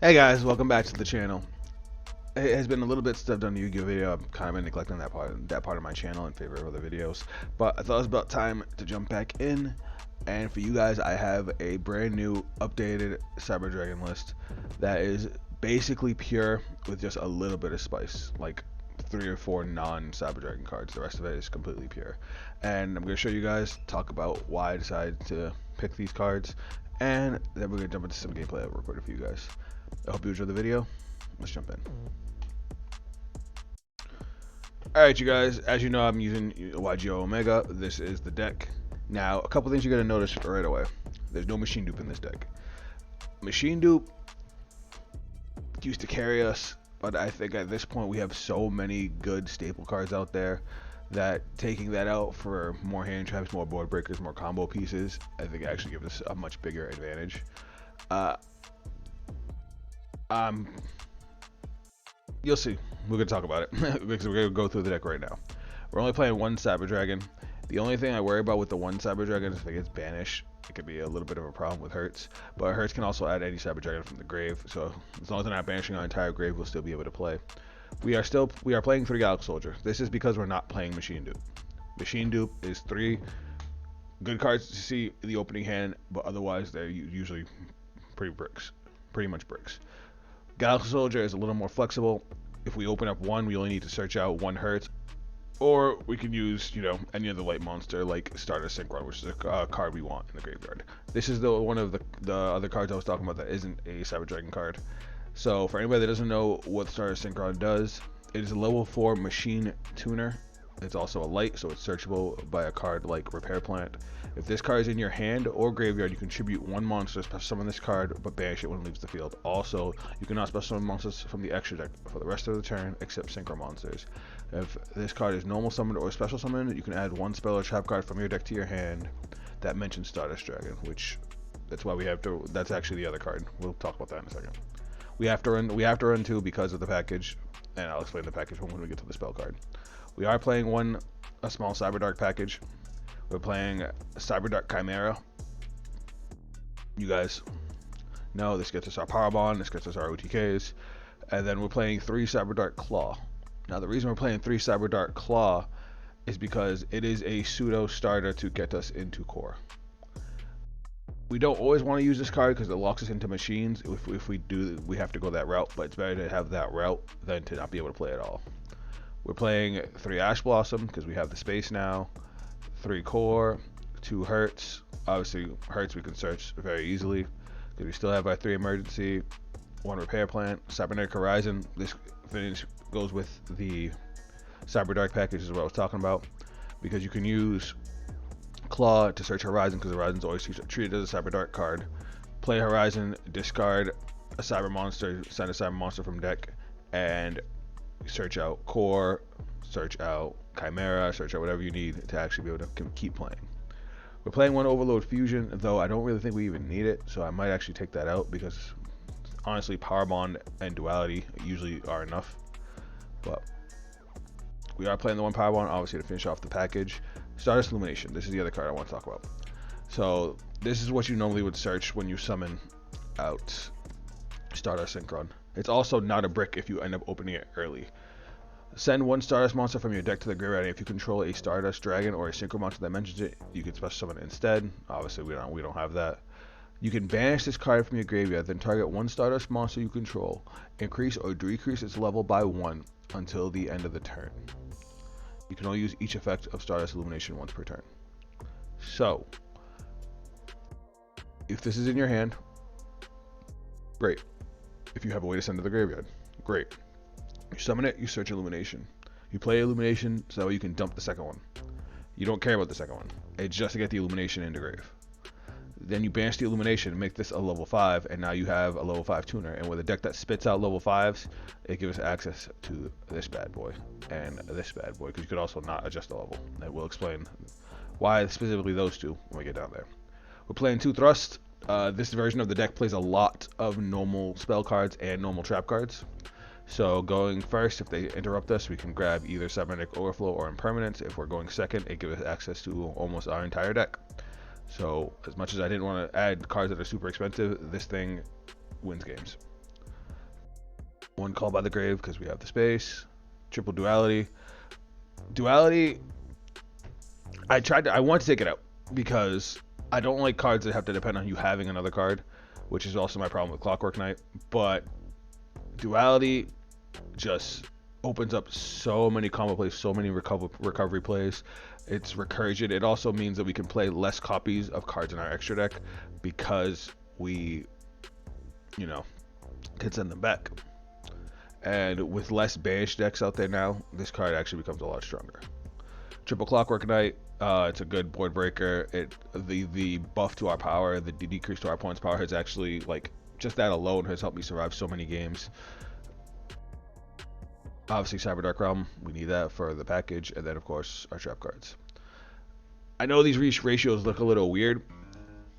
Hey guys, welcome back to the channel. It has been a little bit since I've done a Yu-Gi-Oh video. I've kind of been neglecting that part of my channel in favor of other videos. But I thought it was about time to jump back in. And for you guys, I have a brand new updated Cyber Dragon list that is basically pure with just a little bit of spice, like 3 or 4 non-Cyber Dragon cards. The rest of it is completely pure. And I'm going to show you guys, talk about why I decided to pick these cards, and then we're going to jump into some gameplay I've recorded for you guys. I hope you enjoyed the video. Let's jump in. Alright, you guys, as you know, I'm using YGO Omega. This is the deck. Now, a couple things you're going to notice right away. There's no Machine Dupe in this deck. Machine Dupe used to carry us, but I think at this point we have so many good staple cards out there that taking that out for more hand traps, more board breakers, more combo pieces, I think it actually gives us a much bigger advantage. You'll see. We're gonna talk about it because we're gonna go through the deck right now. We're only playing one Cyber Dragon. The only thing I worry about with the one Cyber Dragon is if it gets banished, it could be a little bit of a problem with Hertz. But Hertz can also add any Cyber Dragon from the grave, so as long as they're not banishing our entire grave, we'll still be able to play. We are playing 3 Galaxy Soldier. This is because we're not playing Machine Dupe. Machine Dupe is 3 good cards to see in the opening hand, but otherwise they're usually pretty much bricks. Galaxy Soldier is a little more flexible. If we open up one, we only need to search out 1 Hertz, or we can use, any other light monster like Stardust Synchron, which is a card we want in the graveyard. This is one of the other cards I was talking about that isn't a Cyber Dragon card. So for anybody that doesn't know what Stardust Synchron does, it is a level 4 machine tuner. It's also a light, so it's searchable by a card like Repair Plant. If this card is in your hand or graveyard, you contribute 1 monster, special summon this card, but banish it when it leaves the field. Also, you cannot special summon monsters from the extra deck for the rest of the turn, except Synchro monsters. If this card is normal summoned or special summoned, you can add 1 spell or trap card from your deck to your hand that mentions Stardust Dragon, which that's why we have to. That's actually the other card. We'll talk about that in a second. We have to run 2 because of the package, and I'll explain the package when we get to the spell card. We are playing a small Cyber Dark package. We're playing Cyber Dark Chimera. You guys know this gets us our Power Bond, this gets us our OTKs, and then we're playing 3 Cyber Dark Claw. Now the reason we're playing 3 Cyber Dark Claw is because it is a pseudo starter to get us into core. We don't always want to use this card because it locks us into machines. If we do, we have to go that route, but it's better to have that route than to not be able to play at all. We're playing 3 Ash Blossom because we have the space now, 3 Core, 2 Hertz. Obviously, Hertz we can search very easily because we still have our 3 Emergency, 1 Repair Plant, Cybernetic Horizon. This finish goes with the Cyber Dark package is what I was talking about, because you can use Claw to search Horizon because Horizon is always treated as a Cyber Dark card. Play Horizon, discard a Cyber Monster, send a Cyber Monster from deck, and search out Core, search out Chimera, search out whatever you need to actually be able to keep playing. We're playing 1 Overload Fusion, though I don't really think we even need it, so I might actually take that out because honestly Power Bond and Duality usually are enough. But we are playing the 1 Power Bond obviously to finish off the package. Stardust Illumination, this is the other card I want to talk about. So this is what you normally would search when you summon out Stardust Synchron. It's also not a brick if you end up opening it early. Send 1 Stardust monster from your deck to the graveyard. If you control a Stardust Dragon or a Synchro monster that mentions it, you can special summon it instead. Obviously, we don't have that. You can banish this card from your graveyard, then target 1 Stardust monster you control. Increase or decrease its level by 1 until the end of the turn. You can only use each effect of Stardust Illumination once per turn. So, if this is in your hand, great. If you have a way to send to the graveyard, great. You summon it, you search Illumination. You play Illumination so that way you can dump the second one. You don't care about the second one. It's just to get the Illumination into grave. Then you banish the Illumination, make this a level 5, and now you have a level 5 tuner. And with a deck that spits out level 5s, it gives us access to this bad boy and this bad boy, because you could also not adjust the level. And we'll explain why specifically those 2 when we get down there. We're playing 2 Thrust. This version of the deck plays a lot of normal spell cards and normal trap cards. So going first, if they interrupt us, we can grab either Cybernetic Overflow or Impermanence. If we're going second, it gives us access to almost our entire deck. So as much as I didn't want to add cards that are super expensive, this thing wins games. One Call by the Grave because we have the space. Triple Duality. Duality, I want to take it out because I don't like cards that have to depend on you having another card, which is also my problem with Clockwork Knight. But Duality just opens up so many combo plays, so many recovery plays. It's recursion. It also means that we can play less copies of cards in our extra deck because we, you know, can send them back. And with less banished decks out there now, this card actually becomes a lot stronger. Triple Clockwork Knight, it's a good board breaker. The buff to our power, the decrease to our opponent's power has actually, like, just that alone has helped me survive so many games. Obviously, Cyberdark Realm, we need that for the package, and then of course our trap cards. I know these ratios look a little weird,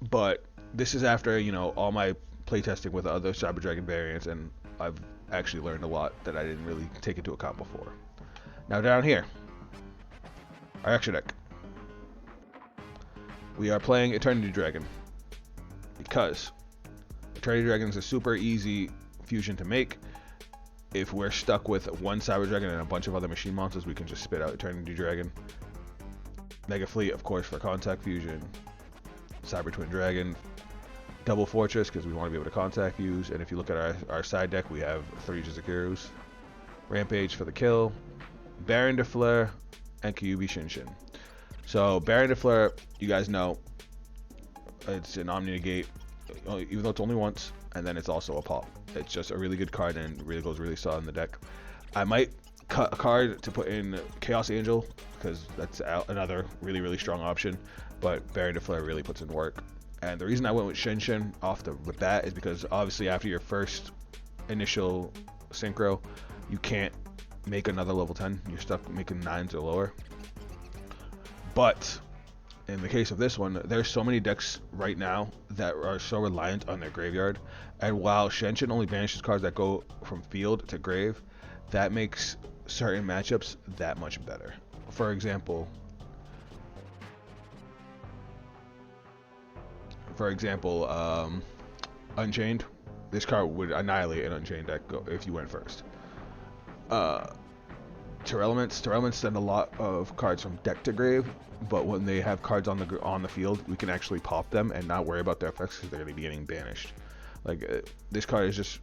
but this is after, you know, all my playtesting with other Cyber Dragon variants, and I've actually learned a lot that I didn't really take into account before. Now down here, our extra deck. We are playing Eternity Dragon because Eternity Dragon is a super easy fusion to make. If we're stuck with one Cyber Dragon and a bunch of other machine monsters, we can just spit out Eternity Dragon. Mega Fleet, of course, for contact fusion. Cyber Twin Dragon. Double Fortress, because we want to be able to contact fuse. And if you look at our side deck, we have 3 Jizukirus. Rampage for the kill. Baron de Fleur, and Kyuubi Shinshin. So, Baron de Fleur, you guys know, it's an Omni Negate, even though it's only once, and then it's also a pop. It's just a really good card and really goes really solid in the deck. I might cut a card to put in Chaos Angel because that's another really strong option, but Baron de Fleur really puts in work. And the reason I went with Shinshin off the bat is because obviously after your first initial synchro, you can't make another level 10. You're stuck making 9s or lower. But in the case of this one, there's so many decks right now that are so reliant on their graveyard. And while Shinshin only banishes cards that go from field to grave, that makes certain matchups that much better. For example, Unchained. This card would annihilate an Unchained deck if you went first. Tearlaments send a lot of cards from deck to grave, but when they have cards on the field, we can actually pop them and not worry about their effects because they're going to be getting banished. Like this card is just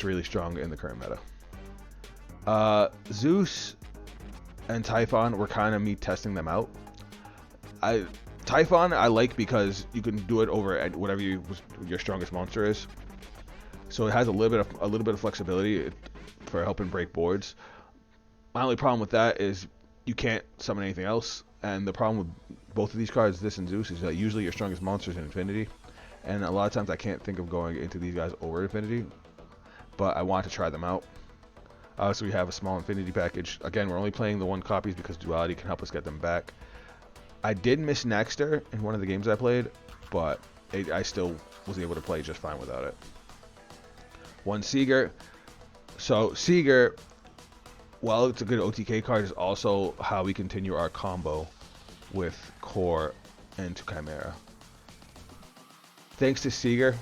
really strong in the current meta. Zeus and Typhon were kind of me testing them out. Typhon I like because you can do it over at whatever your strongest monster is, so it has a little bit of flexibility for helping break boards. My only problem with that is you can't summon anything else, and the problem with both of these cards, this and Zeus, is that usually your strongest monster is in Infinity, and a lot of times I can't think of going into these guys over Infinity, but I want to try them out. So we have a small Infinity package. Again, we're only playing the 1 copies because Duality can help us get them back. I did miss Naxter in one of the games I played, but I still was able to play just fine without it. 1 Seeger. So Seeger, while it's a good OTK card, is also how we continue our combo with Core and Chimera. Thanks to Seeger,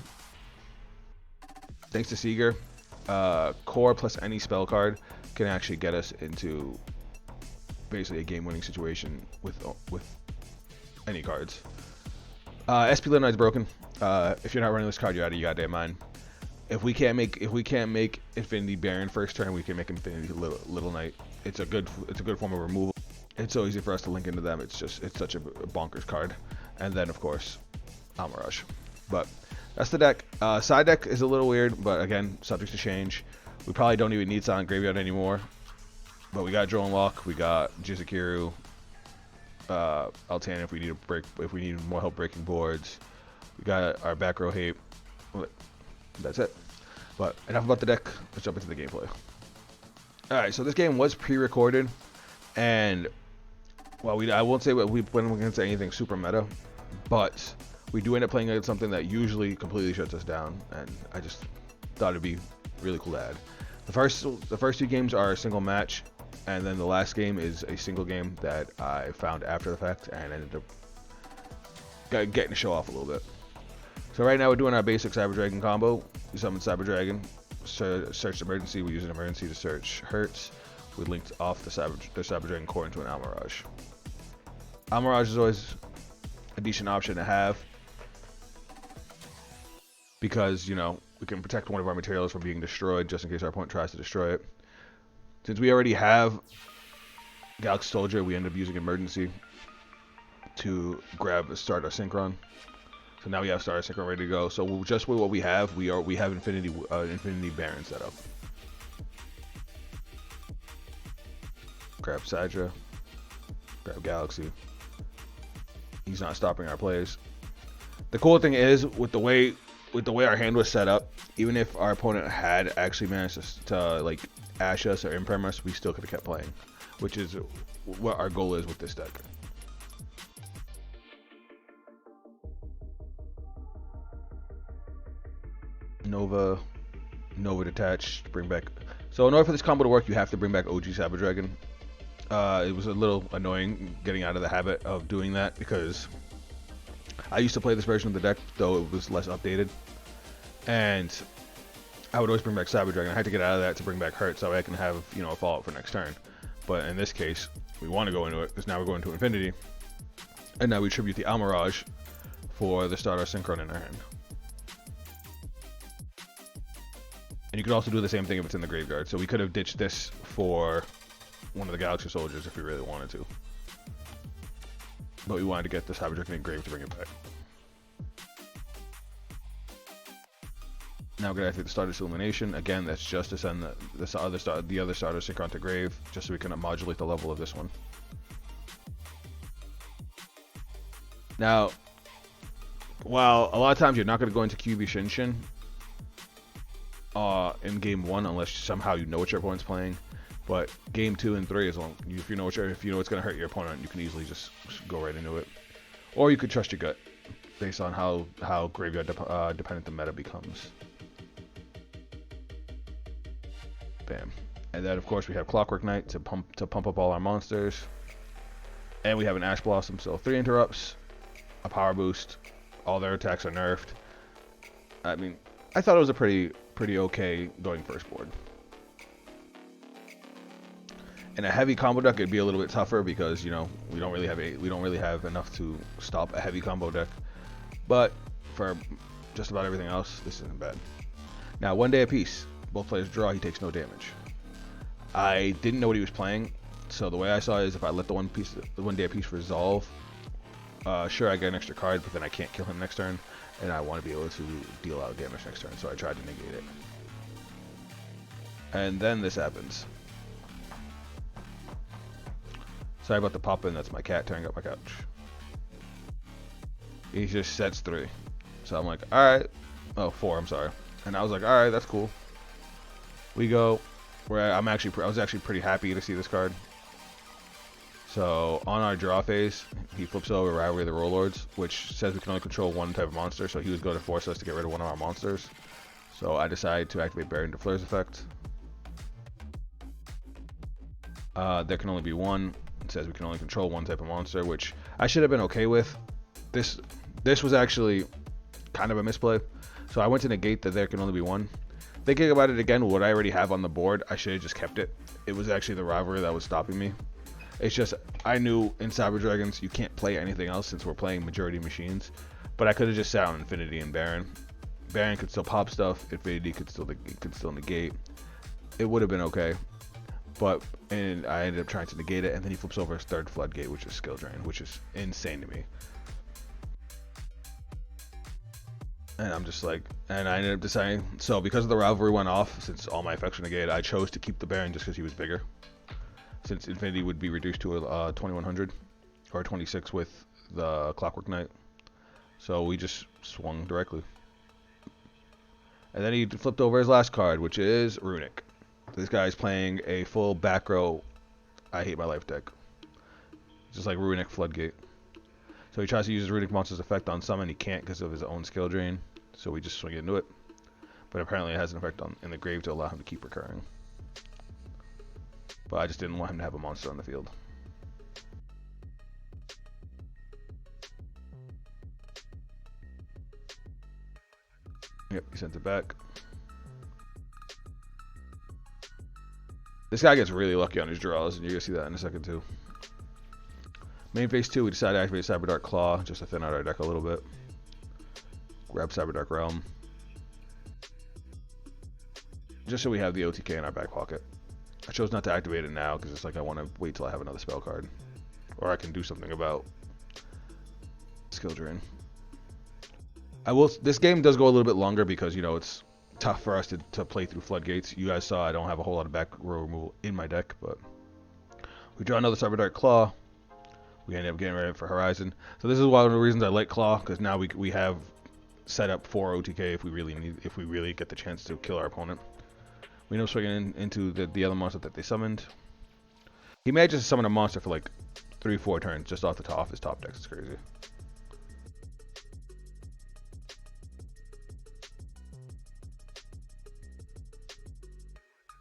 Core plus any spell card can actually get us into basically a game-winning situation with any cards. SP Little Knight's broken. If you're not running this card, you're out of your goddamn mind. If we can't make Infinity Baron first turn, we can make Infinity Little Knight. It's a good form of removal. It's so easy for us to link into them. It's such a bonkers card. And then of course, Almirage. But that's the deck. Side deck is a little weird, but again, subject to change. We probably don't even need Silent Graveyard anymore. But we got Drone Lock, we got Jizukiru, Altan if we need more help breaking boards. We got our back row Hape. That's it. But enough about the deck. Let's jump into the gameplay. Alright, so this game was pre-recorded, and well, I won't say we went against anything super meta, but we do end up playing against something that usually completely shuts us down, and I just thought it'd be really cool to add. The first 2 games are a single match, and then the last game is a single game that I found after the fact and ended up getting to show off a little bit. So right now we're doing our basic Cyber Dragon combo. We summon Cyber Dragon. searched emergency. We used an emergency to search Hertz. We linked off the Cyber Dragon core into an Almirage. Almirage is always a decent option to have because, you know, we can protect one of our materials from being destroyed just in case our opponent tries to destroy it. Since we already have Galaxy Soldier, we end up using emergency to grab a Stardar Synchron. So now we have Stardar Synchron ready to go. So just with what we have, we have Infinity Baron set up. Grab Sidra, grab Galaxy. He's not stopping our plays. The cool thing is with the way our hand was set up, even if our opponent had actually managed to like Ash us or Imperm us, we still could have kept playing, which is what our goal is with this deck. Nova detach, bring back. So in order for this combo to work, you have to bring back OG Cyber Dragon. It was a little annoying getting out of the habit of doing that because I used to play this version of the deck, though it was less updated. And I would always bring back Cyber Dragon. I had to get out of that to bring back Hurt so I can have, you know, a follow-up for next turn. But in this case, we want to go into it because now we're going to Infinity. And now we tribute the Almirage for the Stardar Synchron in our hand. And you could also do the same thing if it's in the graveyard. So we could have ditched this for one of the Galaxy Soldiers if we really wanted to. But we wanted to get the Cyber Dragon engraved to bring it back. Now we're going to activate the Stardust Illumination. Again, that's just to send the other Stardust Synchron to grave, just so we can modulate the level of this one. Now, while a lot of times you're not going to go into QB Shinshin in game 1 unless somehow you know what your opponent's playing, but game 2 and 3, as long if you know what's going to hurt your opponent, you can easily just go right into it. Or you could trust your gut based on how graveyard dependent the meta becomes. Bam. And then of course we have Clockwork Knight to pump up all our monsters. And we have an Ash Blossom, so 3 interrupts, a power boost, all their attacks are nerfed. I mean, I thought it was a pretty okay going first board. In a heavy combo deck, it'd be a little bit tougher because, you know, we don't really have enough to stop a heavy combo deck. But for just about everything else, this isn't bad. Now, 1 day apiece. Both players draw, he takes no damage. I didn't know what he was playing, so the way I saw it is if I let the 1 day apiece resolve, sure, I get an extra card, but then I can't kill him next turn, and I want to be able to deal out damage next turn, so I tried to negate it. And then this happens. Sorry about the pop-in, that's my cat tearing up my couch. He just sets 3. So I'm like, alright. Oh, 4, I'm sorry. And I was like, alright, that's cool. We go. I was actually pretty happy to see this card. So on our draw phase, he flips over Rivalry of the Warlords, which says we can only control 1 type of monster, so he was going to force us to get rid of one of our monsters. So I decided to activate Baron de Fleur's effect. There can only be 1. It says we can only control 1 type of monster, which I should have been okay with. This was actually kind of a misplay. So I went to negate that there can only be 1. Thinking about it again, what I already have on the board, I should have just kept it. It was actually the Rivalry that was stopping me. It's just, I knew in Cyber Dragons you can't play anything else since we're playing majority machines. But I could have just sat on Infinity and Baron. Baron could still pop stuff, Infinity could still negate. It would have been okay. And I ended up trying to negate it, and then he flips over his 3rd Floodgate, which is Skill Drain, which is insane to me. And I'm just like, and I ended up deciding, so because of the Rivalry went off, since all my effects were negated, I chose to keep the Baron just because he was bigger. Since Infinity would be reduced to a 2100, or 26 with the Clockwork Knight. So we just swung directly. And then he flipped over his last card, which is Runic. This guy's playing a full back row I Hate My Life deck. Just like Runic Floodgate. So he tries to use his Runic Monster's effect on summon. He can't because of his own skill drain. So we just swing into it. But apparently it has an effect in the grave to allow him to keep recurring. But I just didn't want him to have a monster on the field. Yep, he sent it back. This guy gets really lucky on his draws, and you're gonna see that in a second too. Main phase 2, we decided to activate Cyberdark Claw just to thin out our deck a little bit. Grab Cyberdark Realm. Just so we have the OTK in our back pocket. I chose not to activate it now because it's like I want to wait till I have another spell card. Or I can do something about skill drain. This game does go a little bit longer because, you know, it's tough for us to play through Floodgates. You guys saw I don't have a whole lot of back row removal in my deck, but we draw another Cyberdark Claw. We end up getting ready for Horizon. So this is one of the reasons I like Claw, because now we have set up 4 OTK if we really get the chance to kill our opponent. We end up swinging into the other monster that they summoned. He manages to summon a monster for like 3-4 turns just off the top of his top decks. It's crazy.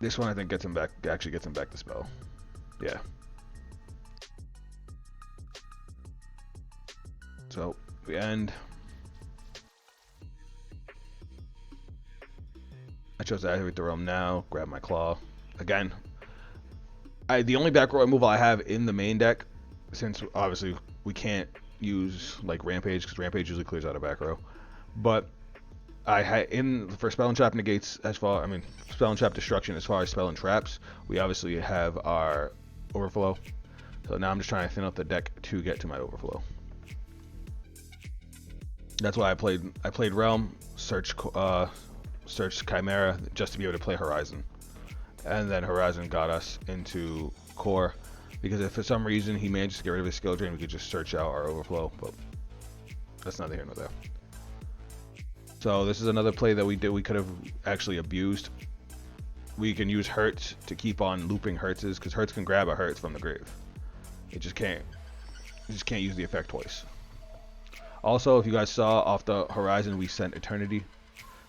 This one I think actually gets him back to spell. Yeah. So we end. I chose to activate the realm now. Grab my claw. Again, the only back row removal I have in the main deck, since obviously we can't use like Rampage because Rampage usually clears out a back row, but I had for Spell and Trap negates Spell and Trap destruction as far as Spell and Traps. We obviously have our Overflow, so now I'm just trying to thin out the deck to get to my Overflow. That's why I played Realm, search Chimera just to be able to play Horizon, and then Horizon got us into Core because if for some reason he manages to get rid of his skill drain, we could just search out our Overflow, but that's neither here nor there. So this is another play that we could have actually abused. We can use Hertz to keep on looping Hertz's, because Hertz can grab a Hertz from the grave. It just can't use the effect twice. Also, if you guys saw off the Horizon, we sent Eternity.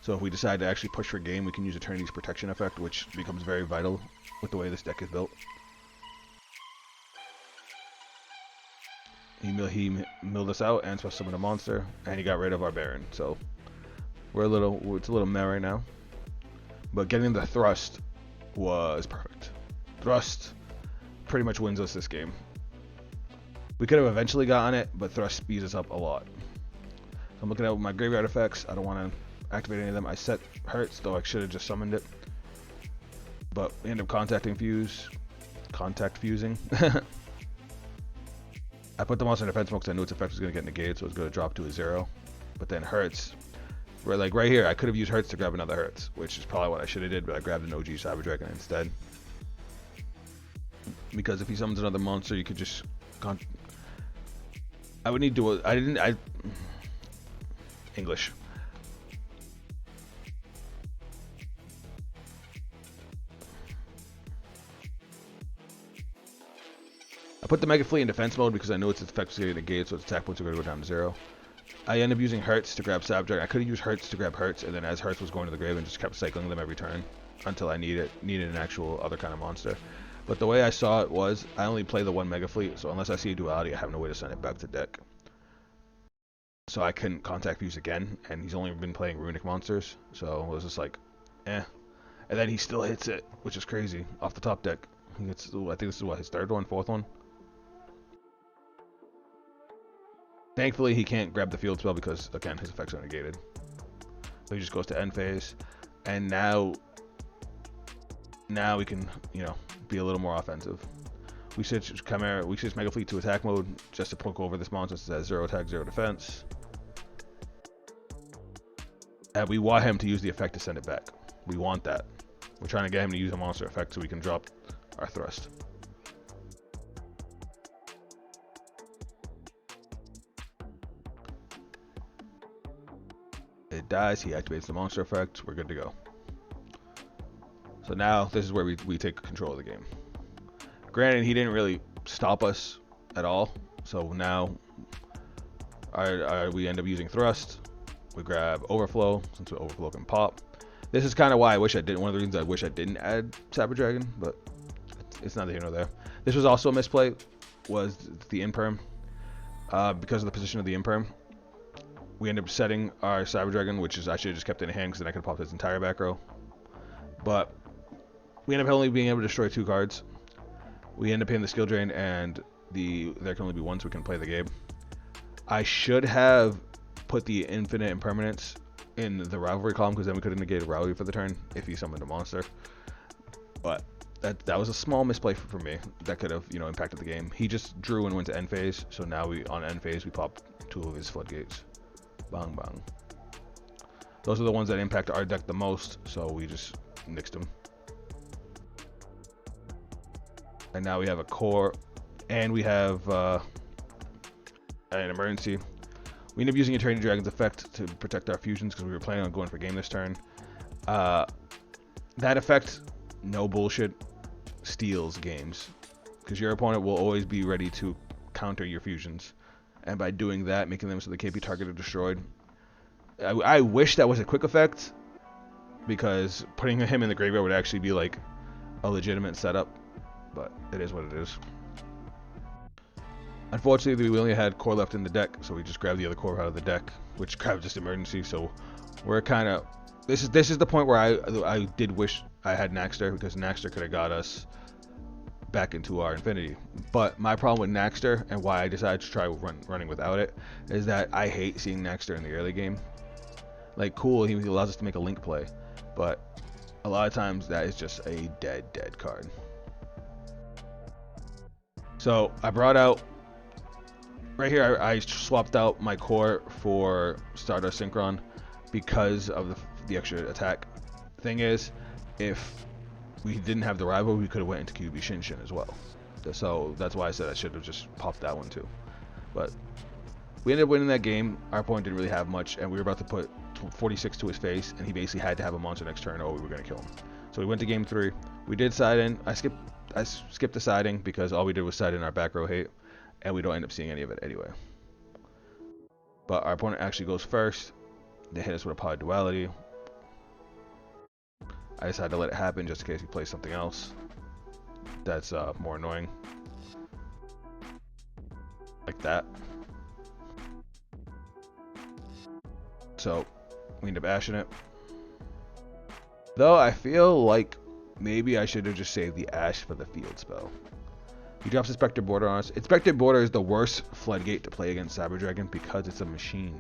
So if we decide to actually push for game, we can use Eternity's protection effect, which becomes very vital with the way this deck is built. He milled us out and special summoned a monster, and he got rid of our Baron. So it's a little meh right now. But getting the Thrust was perfect. Thrust pretty much wins us this game. We could have eventually gotten it, but Thrust speeds us up a lot. So I'm looking at my graveyard effects. I don't want to activate any of them. I set Hertz, though I should have just summoned it. But we end up contact fusing. I put the monster in defense mode because I knew its effect was going to get negated, so it was going to drop to a 0. But then Hertz, right here, I could have used Hertz to grab another Hertz, which is probably what I should have did, but I grabbed an OG Cyber Dragon instead. Because if he summons another monster, you could just I would need to English. I put the Mega Fleet in defense mode because I know its effect was getting negated, so its attack points are going to go down to 0. I end up using Hertz to grab Cyber Dragon. I could have used Hertz to grab Hertz, and then as Hertz was going to the grave, and just kept cycling them every turn until I needed an actual other kind of monster. But the way I saw it was, I only play the one Mega Fleet, so unless I see a duality, I have no way to send it back to deck. So I couldn't contact fuse again, and he's only been playing runic monsters, so it was just like, eh. And then he still hits it, which is crazy, off the top deck. I think this is what, his third one, fourth one? Thankfully, he can't grab the field spell because, again, his effects are negated. So he just goes to end phase, and now we can, be a little more offensive. We switch Mega Fleet to attack mode just to poke over this monster since it has 0 attack, 0 defense. And we want him to use the effect to send it back. We want that. We're trying to get him to use a monster effect so we can drop our Thrust. It dies, he activates the monster effect, we're good to go. So now this is where we take control of the game. Granted, he didn't really stop us at all, so now we end up using Thrust. We grab Overflow, since Overflow can pop. This is kind of why one of the reasons I wish I didn't add Cyber Dragon, but it's neither here nor there. This was also a misplay, was the Imperm. Because of the position of the Imperm, we end up setting our Cyber Dragon, which is I should have just kept it in hand because then I could have popped his entire back row. But We end up only being able to destroy 2 cards. We end up hitting the skill drain, and there can only be 1, so we can play the game. I should have put the infinite impermanence in the rivalry column, because then we could have negated rivalry for the turn if he summoned a monster. But that was a small misplay for me. That could have, impacted the game. He just drew and went to end phase, so now on end phase we pop 2 of his floodgates. Bang bang. Those are the ones that impact our deck the most, so we just nixed them. And now we have a core, and we have an emergency. We end up using Eternity Dragon's effect to protect our fusions because we were planning on going for game this turn. That effect, no bullshit, steals games, because your opponent will always be ready to counter your fusions, and by doing that, making them so they can't be targeted or destroyed. I wish that was a quick effect, because putting him in the graveyard would actually be like a legitimate setup, but it is what it is. Unfortunately, we only had core left in the deck, so we just grabbed the other core out of the deck, which grabbed just emergency. So we're kind of this is the point where I did wish I had Naxter, because Naxter could have got us back into our infinity. But my problem with Naxter, and why I decided to try running without it, is that I hate seeing Naxter in the early game. Like, cool, he allows us to make a link play, but a lot of times that is just a dead card. So I brought out right here, I swapped out my core for Stardust Synchron because of the extra attack. Thing is, if we didn't have the rival, we could have went into QB Shinshin as well. So that's why I said I should have just popped that one too. But we ended up winning that game. Our opponent didn't really have much, and we were about to put 46 to his face, and he basically had to have a monster next turn or we were going to kill him. So we went to game 3. We did side in. I skipped the siding because all we did was side in our back row hate, and we don't end up seeing any of it anyway. But our opponent actually goes first. They hit us with a Pod Duality. I decided to let it happen just in case he plays something else that's more annoying. Like that. So we end up ashing it. Though I feel like maybe I should have just saved the ash for the field spell. He drops Inspector Border on us. Inspector Border is the worst floodgate to play against Cyber Dragon because it's a machine.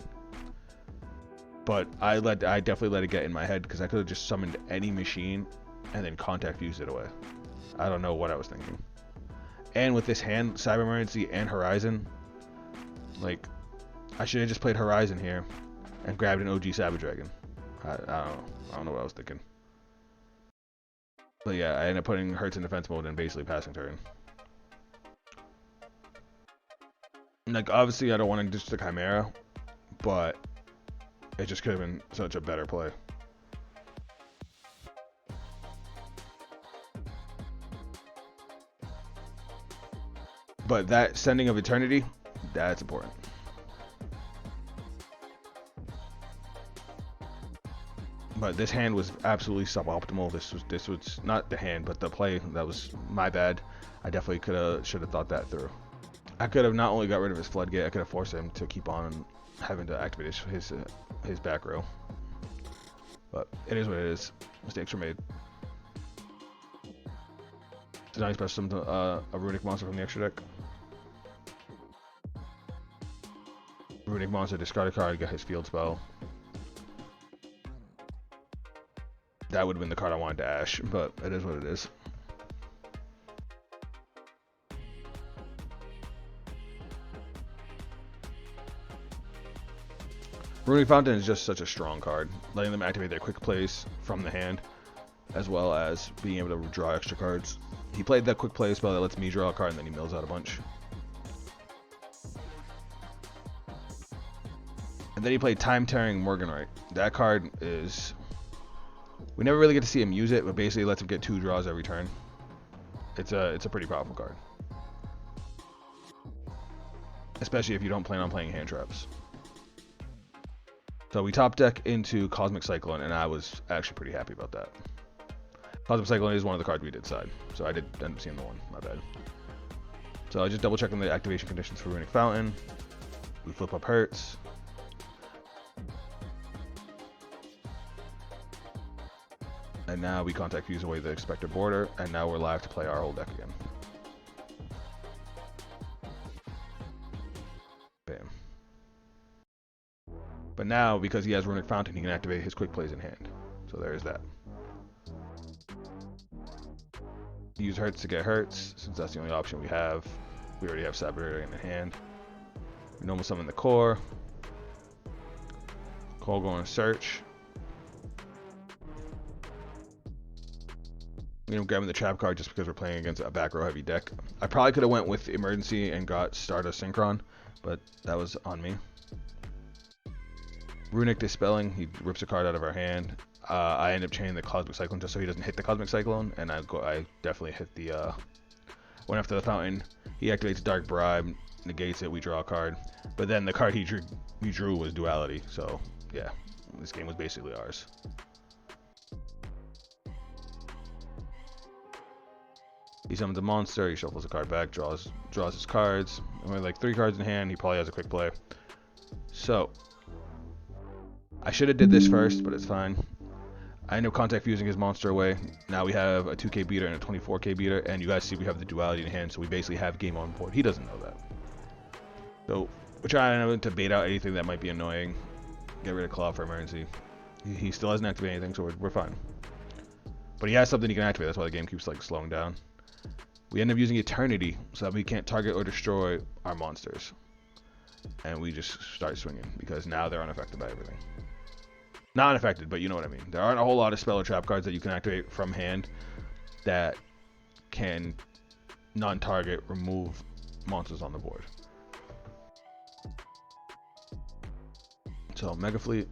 But I definitely let it get in my head because I could have just summoned any machine and then contact fused it away. I don't know what I was thinking. And with this hand, Cyber Emergency and Horizon, like, I should have just played Horizon here and grabbed an OG Cyber Dragon. I don't know what I was thinking. But yeah, I ended up putting Hertz in defense mode and basically passing turn. Like, obviously I don't want to ditch the Chimera, but it just could have been such a better play. But that Sending of Eternity, that's important. But this hand was absolutely suboptimal. This was not the hand, but the play. That was my bad. I definitely should have thought that through. I could have not only got rid of his floodgate, I could have forced him to keep on having to activate his back row. But it is what it is. Mistakes were made. So now he's pressed a Runic Monster from the extra deck. Runic Monster, discard a card, get his field spell. That would have been the card I wanted to ash, but it is what it is. Runic Fountain is just such a strong card, letting them activate their quick plays from the hand, as well as being able to draw extra cards. He played that quick play spell that lets me draw a card, and then he mills out a bunch. And then he played Time Tearing Morganite. That card is... we never really get to see him use it, but basically lets him get 2 draws every turn. It's a pretty powerful card. Especially if you don't plan on playing hand traps. So we top deck into Cosmic Cyclone, and I was actually pretty happy about that. Cosmic Cyclone is one of the cards we did side, so I did end up seeing the one, my bad. So I just double checking the activation conditions for Runic Fountain. We flip up Hertz. And now we contact fuse away the expected border, and now we're live to play our whole deck again. Bam. But now, because he has Runic Fountain, he can activate his quick plays in hand. So there's that. Use Hurts to get Hurts, since that's the only option we have. We already have Saboteur in hand. We normal summon the core. Call go on search. I'm grabbing the trap card just because we're playing against a back row heavy deck. I probably could have went with Emergency and got Stardust Synchron, but that was on me. Runic Dispelling, he rips a card out of our hand. I end up chaining the Cosmic Cyclone just so he doesn't hit the Cosmic Cyclone, and I definitely hit the went after the fountain. He activates Dark Bribe, negates it, we draw a card. But then the card he drew was Duality, so yeah, this game was basically ours. He summons a monster, he shuffles a card back, draws his cards. And with like 3 cards in hand, he probably has a quick play. So I should have did this first, but it's fine. I end up contact fusing his monster away. Now we have a 2k beater and a 24k beater, and you guys see we have the Duality in hand, so we basically have game on board. He doesn't know that. So we're trying to bait out anything that might be annoying. Get rid of Claw for emergency. He still hasn't activated anything, so we're fine. But he has something he can activate, that's why the game keeps like slowing down. We end up using Eternity so that we can't target or destroy our monsters. And we just start swinging because now they're unaffected by everything. Not unaffected, but you know what I mean. There aren't a whole lot of spell or trap cards that you can activate from hand that can non-target remove monsters on the board. So Mega Fleet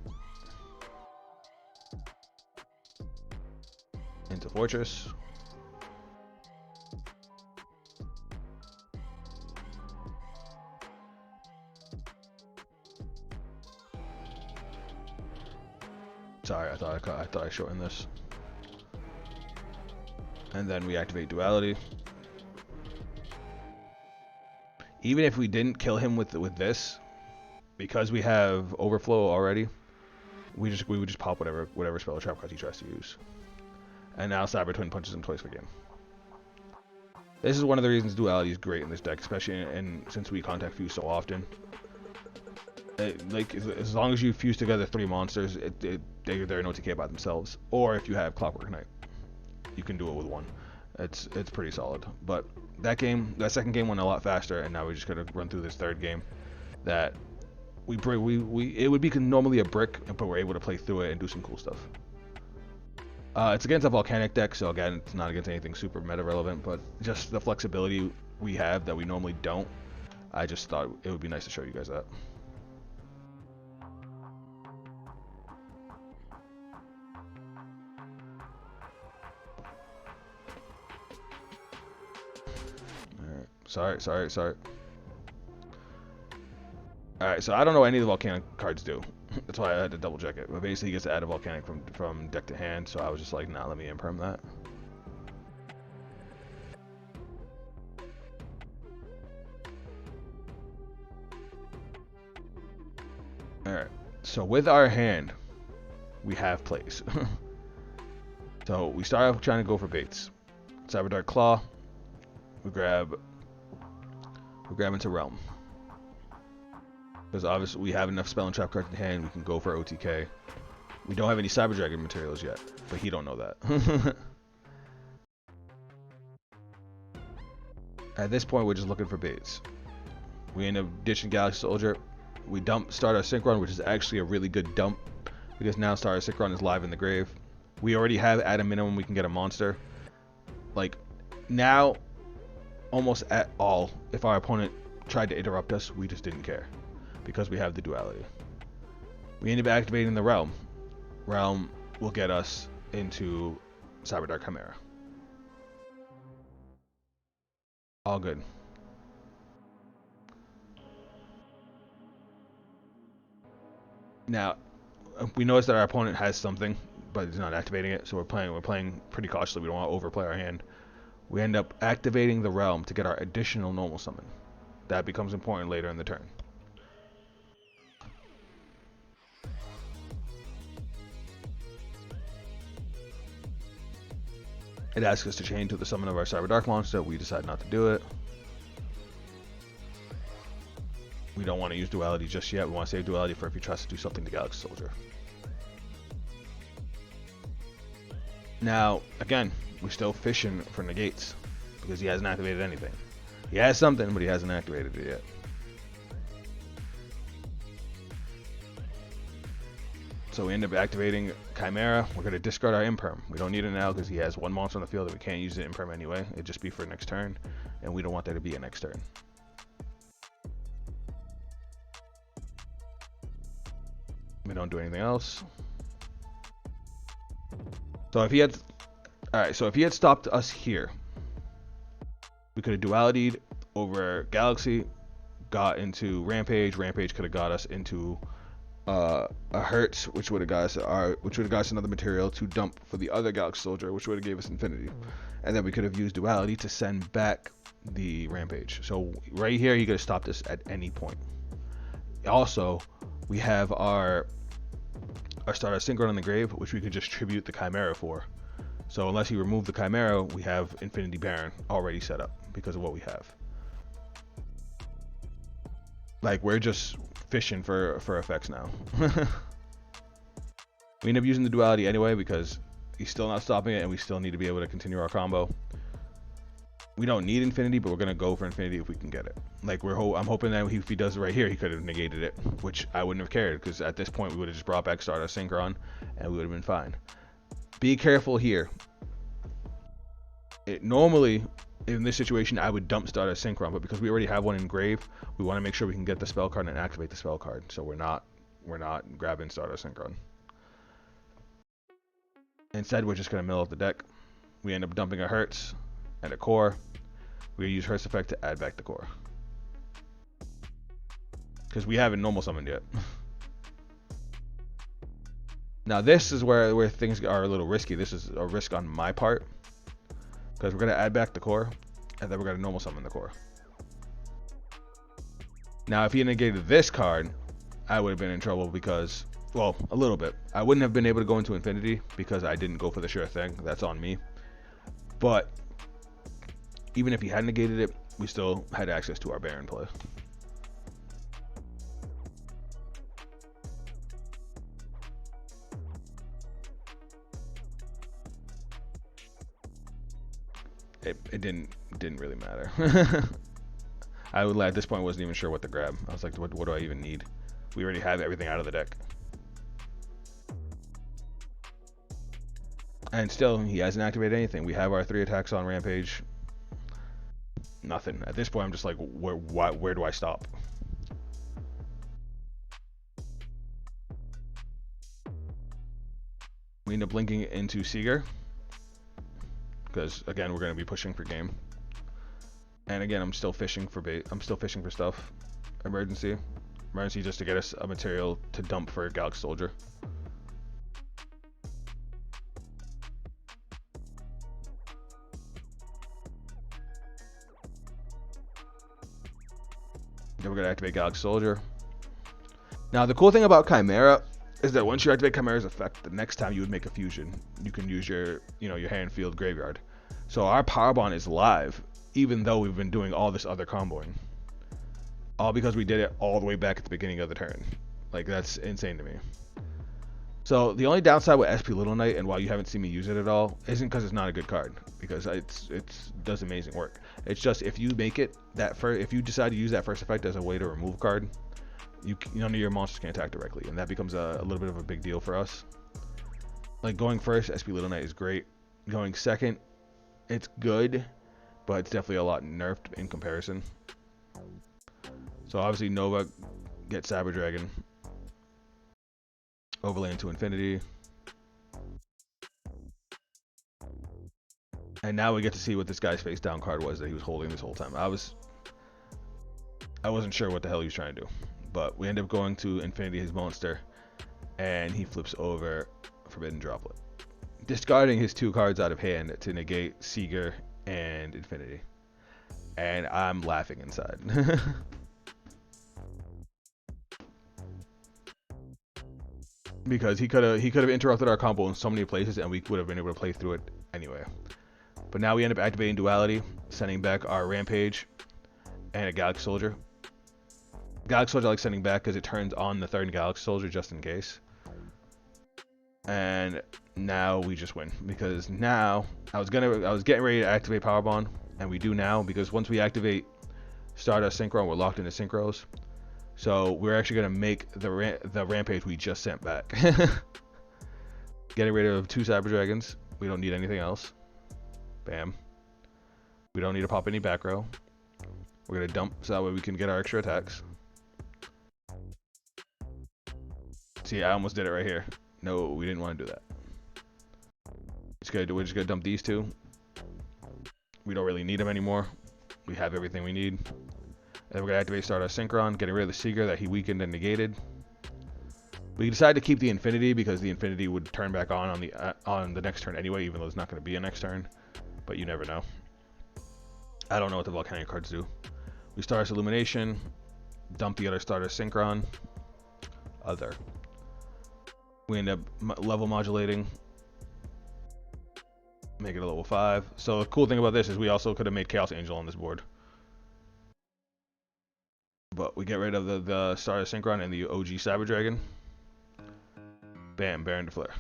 into Fortress. Sorry, I thought I shortened this. And then we activate Duality. Even if we didn't kill him with this, because we have Overflow already, we would just pop whatever spell or trap card he tries to use. And now Cyber Twin punches him twice per game. This is one of the reasons Duality is great in this deck, especially since we contact fuse so often. Like as long as you fuse together 3 monsters, they're an OTK by themselves. Or if you have Clockwork Knight, you can do it with 1. It's pretty solid. But that second game went a lot faster, and now we just gotta run through this third game. That it would be normally a brick, but we're able to play through it and do some cool stuff. It's against a volcanic deck, so again, it's not against anything super meta relevant, but just the flexibility we have that we normally don't. I just thought it would be nice to show you guys that. Alright, sorry. Alright, so I don't know what any of the volcanic cards do. That's why I had to double check it. But basically he gets to add a volcanic from deck to hand, so I was just like, nah, let me imperm that. Alright, so with our hand, we have plays. So we start off trying to go for baits. Cyber Dark Claw. We grab into Realm. Because obviously we have enough spell and trap cards in hand, we can go for OTK. We don't have any Cyber Dragon materials yet, but he don't know that. At this point, we're just looking for baits. We end up ditching Galaxy Soldier. We dump Stardust Synchron, which is actually a really good dump, because now Stardust Synchron is live in the grave. We already have, at a minimum, we can get a monster. Like, now, almost at all, if our opponent tried to interrupt us, we just didn't care, because we have the Duality. We end up activating the Realm. Realm will get us into Cyber Dark Chimera. All good. Now, we notice that our opponent has something, but he's not activating it, so we're playing pretty cautiously. We don't want to overplay our hand. We end up activating the Realm to get our additional normal summon. That becomes important later in the turn. It asks us to chain to the summon of our Cyber Dark monster. We decide not to do it. We don't want to use duality just yet. We want to save duality for if he tries to do something to Galaxy Soldier. Now, again, we're still fishing for negates because he hasn't activated anything. He has something, but he hasn't activated it yet. So we end up activating Chimera. We're going to discard our Imperm. We don't need it now because he has one monster on the field that we can't use the Imperm anyway. It'd just be for next turn, and we don't want there to be a next turn. We don't do anything else. So if he had, alright, so if he had stopped us here, we could have duality'd over Galaxy, got into Rampage. Rampage could have got us into a Hertz, which would have got us another material to dump for the other Galaxy Soldier, which would have gave us Infinity, and then we could have used duality to send back the Rampage. So right here, he could have stopped us at any point. Also, we have our Stardust Synchron in the grave, which we could just tribute the Chimera for. So unless he removed the Chimera, we have Infinity Baron already set up because of what we have. Like, we're just fishing for effects now. We end up using the duality anyway because he's still not stopping it, and we still need to be able to continue our combo. We don't need Infinity, but we're gonna go for Infinity if we can get it. Like, I'm hoping that if he does it right here, he could have negated it, which I wouldn't have cared because at this point we would have just brought back Stardust Synchron and we would have been fine. Be careful here. Normally, in this situation, I would dump Stardust Synchron, but because we already have one in grave, we want to make sure we can get the spell card and activate the spell card. So we're not grabbing Stardust Synchron. Instead, we're just gonna mill up the deck. We end up dumping a Hertz and a Core. We use Hertz effect to add back the Core because we haven't normal summoned yet. Now this is where things are a little risky. This is a risk on my part because we're gonna add back the Core and then we're gonna normal summon the Core. Now if he negated this card, I would have been in trouble because, well, a little bit. I wouldn't have been able to go into Infinity because I didn't go for the sure thing. That's on me. But even if he had negated it, we still had access to our Baron play. It didn't really matter. At this point wasn't even sure what to grab. I was like, what do I even need? We already have everything out of the deck. And still, he hasn't activated anything. We have our 3 attacks on Rampage. Nothing. At this point, I'm just like, where do I stop? We end up linking into Seeger because again, we're going to be pushing for game. And again, I'm still fishing for bait. I'm still fishing for stuff. Emergency just to get us a material to dump for Galaxy Soldier. Then we're going to activate Galaxy Soldier. Now, the cool thing about Chimera is that once you activate Chimera's effect, the next time you would make a fusion, you can use your hand, field, graveyard. So our Power Bond is live, even though we've been doing all this other comboing. All because we did it all the way back at the beginning of the turn. Like, that's insane to me. So the only downside with SP Little Knight, and why you haven't seen me use it at all, isn't because it's not a good card, because it does amazing work. It's just if you make it if you decide to use that first effect as a way to remove a card, none of your monsters can attack directly, and that becomes a little bit of a big deal for us. Like, going first, SP Little Knight is great. Going second, it's good, but it's definitely a lot nerfed in comparison. So obviously Nova gets Cyber Dragon, overlay into Infinity, and now we get to see what this guy's face down card was that he was holding this whole time. I wasn't sure what the hell he was trying to do, but we end up going to Infinity his monster, and he flips over Forbidden Droplet, discarding his 2 cards out of hand to negate Seeger and Infinity, and I'm laughing inside. Because he could have interrupted our combo in so many places, and we would have been able to play through it anyway. But now we end up activating Duality, sending back our Rampage and a Galaxy Soldier. Galaxy Soldier I like sending back because it turns on the third Galaxy Soldier just in case. And now we just win, because now I was getting ready to activate Power Bond, and we do now, because once we activate Stardust Synchron, we're locked into synchros. So we're actually gonna make the Rampage we just sent back. Getting rid of 2 Cyber Dragons. We don't need anything else. Bam. We don't need to pop any back row. We're gonna dump so that way we can get our extra attacks. See, I almost did it right here. No, we didn't want to do that. We're just gonna dump these 2. We don't really need them anymore. We have everything we need. And we're gonna activate Stardust Synchron, getting rid of the Seeker that he weakened and negated. We decided to keep the Infinity because the Infinity would turn back on the next turn anyway, even though it's not going to be a next turn. But you never know. I don't know what the Volcanic cards do. We Stardust Illumination, dump the other Stardust Synchron. Other. We end up level modulating. Make it a level 5. So the cool thing about this is we also could have made Chaos Angel on this board. But we get rid of the Stardust Synchron and the OG Cyber Dragon. Bam, Baron to Flare.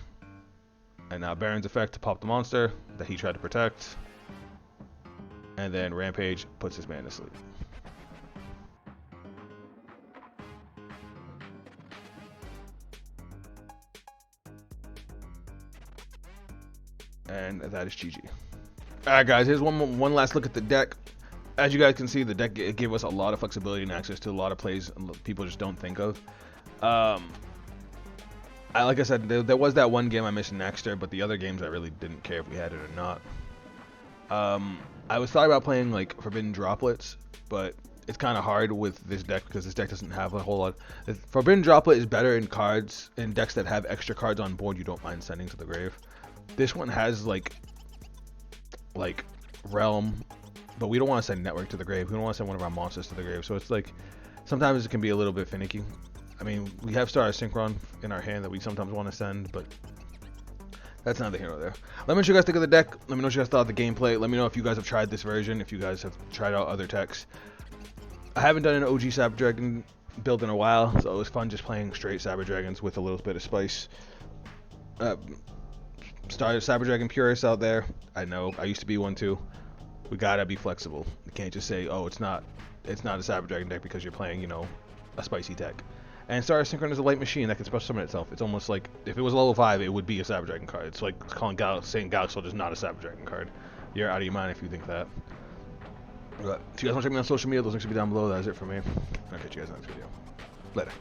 And now Baron's effect to pop the monster that he tried to protect. And then Rampage puts his man to sleep. And that is GG. Alright guys, here's one last look at the deck. As you guys can see, the deck gave us a lot of flexibility and access to a lot of plays people just don't think of. Like I said, there was that one game I missed in Naxter, but the other games I really didn't care if we had it or not. I was thought about playing like Forbidden Droplets, but it's kind of hard with this deck because this deck doesn't have a whole lot. Forbidden Droplet is better in decks that have extra cards on board you don't mind sending to the grave. This one has like Realm, but we don't want to send Network to the grave. We don't want to send one of our monsters to the grave, so it's like sometimes it can be a little bit finicky. I mean, we have Stardust Synchron in our hand that we sometimes want to send, but that's neither here nor there. Let me know what you guys think of the deck. Let me know what you guys thought of the gameplay. Let me know if you guys have tried this version, if you guys have tried out other techs. I haven't done an OG Cyber Dragon build in a while, so it was fun just playing straight Cyber Dragons with a little bit of spice. Cyber Dragon purists out there, I know, I used to be one too. We gotta be flexible. You can't just say, oh, it's not a Cyber Dragon deck because you're playing, you know, a spicy tech. And Stardust Synchron is a light machine that can special summon itself. It's almost like if it was level 5, it would be a Cyber Dragon card. It's like saying Galaxy Soldier is not a Cyber Dragon card. You're out of your mind if you think that. But if you guys want to check me on social media, those links will be down below. That is it for me. I'll catch you guys in the next video. Later.